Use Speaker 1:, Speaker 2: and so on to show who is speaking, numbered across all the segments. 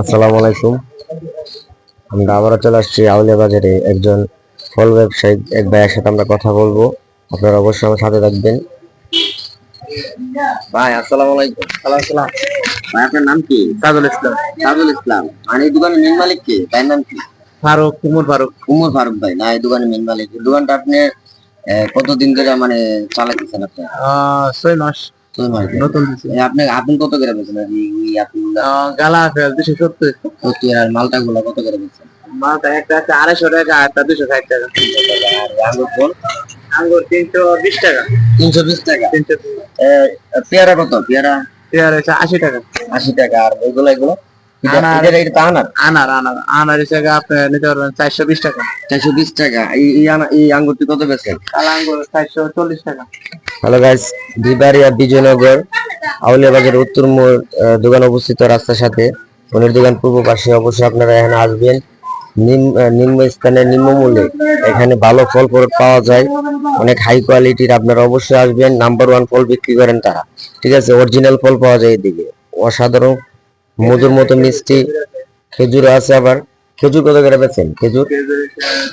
Speaker 1: আসসালামু আলাইকুম। আমরা আবারও চলে আসছি আউলিয়া বাজারে একজন ফল ব্যবসায়ী এক ভাইয়ের সাথে আমরা কথা বলবো। আপনারা অবশ্যই আমার সাথে থাকবেন। ভাই আসসালামু আলাইকুম।
Speaker 2: সালাম।
Speaker 1: ভাই আপনার নাম কি?
Speaker 2: তাজুল ইসলাম।
Speaker 1: তাজুল ইসলাম। মানে এই দোকানের মেন মালিক কে? তার নাম কি?
Speaker 2: ফারুক, কুমুর ফারুক।
Speaker 1: কুমুর ফারুক ভাই না, এই দোকানের মেন মালিক। এই দোকানটা আপনি কতদিন ধরে মানে চালাতেছেন আপনি?
Speaker 2: 6 মাস
Speaker 1: 6 মাস ধরে।
Speaker 2: নতুন দিছি।
Speaker 1: আপনি আপেল কত করে বেচেন? আর এই আপেল
Speaker 2: গালা আপেল 270।
Speaker 1: 70, আর মালটা গুলা কত করে বেচেন?
Speaker 2: মালটা একটা আছে 250 টাকা, একটা 260 টাকা।
Speaker 1: আর আঙ্গুর ফল
Speaker 2: আঙ্গুর 320 টাকা।
Speaker 1: 320 টাকা।
Speaker 2: 320।
Speaker 1: পেয়ারা কত? পেয়ারা
Speaker 2: পেয়ারা হচ্ছে 80 টাকা।
Speaker 1: 80 টাকা। আর এগুলো
Speaker 2: আনার
Speaker 1: এটা তো আনার
Speaker 2: আনার আনার আনার হিসেবে আপনি নিতে পারবেন 420 টাকা।
Speaker 1: 420 টাকা। এই আঙ্গুরটি কত বেচেন?
Speaker 2: কালা আঙ্গুর 440 টাকা।
Speaker 1: হ্যালো গাইস, বিবাড়িয়া বিজয়নগর আউলিয়া বাজার উত্তর মোড় দোকান অবস্থিত, রাস্তার সাথে ফোনের দোকান পূর্ব পাশে। অবশ্যই আপনারা এখানে আসবেন। নিম্ন স্থানে নিম্ন মূল্যে এখানে ভালো ফল পাওয়া যায়, অনেক হাই কোয়ালিটির। আপনারা অবশ্যই আসবেন। নাম্বার 1 ফল বিক্রি করেন তারা, ঠিক আছে? অরিজিনাল ফল পাওয়া যায় এদিকে, অসাধারণ মধুর মতো মিষ্টি। খেজুর আছে আবার। খেজুর কত করে বেচেন? খেজুর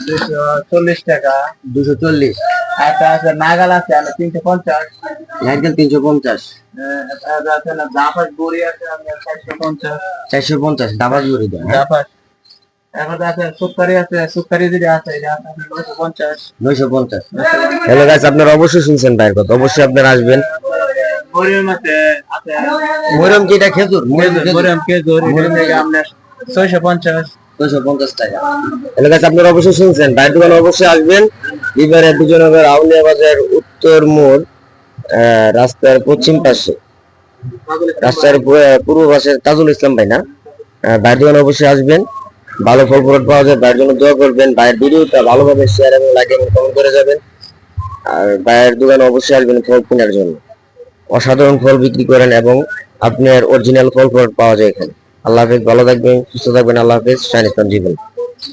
Speaker 2: 240 টাকা।
Speaker 1: 240।
Speaker 2: একটা আছে নাগাল আছে 350।
Speaker 1: নারকেল 350।
Speaker 2: আছে না জাফাস বড়ি আছে 450।
Speaker 1: 450 ডাবাস গুড়ি দেন।
Speaker 2: জাফাস। এখন আছে সুপারি আছে, সুপারি যেটা আছে এটা আছে 950।
Speaker 1: 950। হ্যালো গাইস, আপনারা অবশ্যই শুনছেন ভাইয়ের কথা, অবশ্যই আপনারা আসবেন।
Speaker 2: মরিয়ম আছে।
Speaker 1: মরিয়ম কি এটা খেজুর?
Speaker 2: মরিয়ম খেজুর এটা থেকে আপনার 650।
Speaker 1: 650 টাকা। হ্যালো গাইস, আপনারা অবশ্যই শুনছেন ভাইয়ের দোকানে অবশ্যই আসবেন। বিবারে বিজয়নগর আউলিয়া বাজার উত্তর মোড়, রাস্তার পশ্চিম পাশে, রাস্তার পূর্ব পাশে তাজুল ইসলাম ভাই না? ভাইয়ের দোকানে অবশ্যই আসবেন। ভালো ফল ফ্রুট পাওয়া যায়। ভাইয়ের জন্য দোয়া করবেন। ভাইয়ের ভিডিওটা ভালোভাবে শেয়ার এবং লাইক এবং কমেন্ট করে যাবেন। আর ভাইয়ের দোকানে অবশ্যই আসবেন ফল কেনার জন্য। অসাধারণ ফল বিক্রি করেন এবং আপনার অরিজিনাল ফল ফ্রুট পাওয়া যায় এখানে। আল্লাহ হাফেজ, ভালো থাকবেন, সুস্থ থাকবেন। আল্লাহ হাফেজ। শাইন ইসলাম জীবন।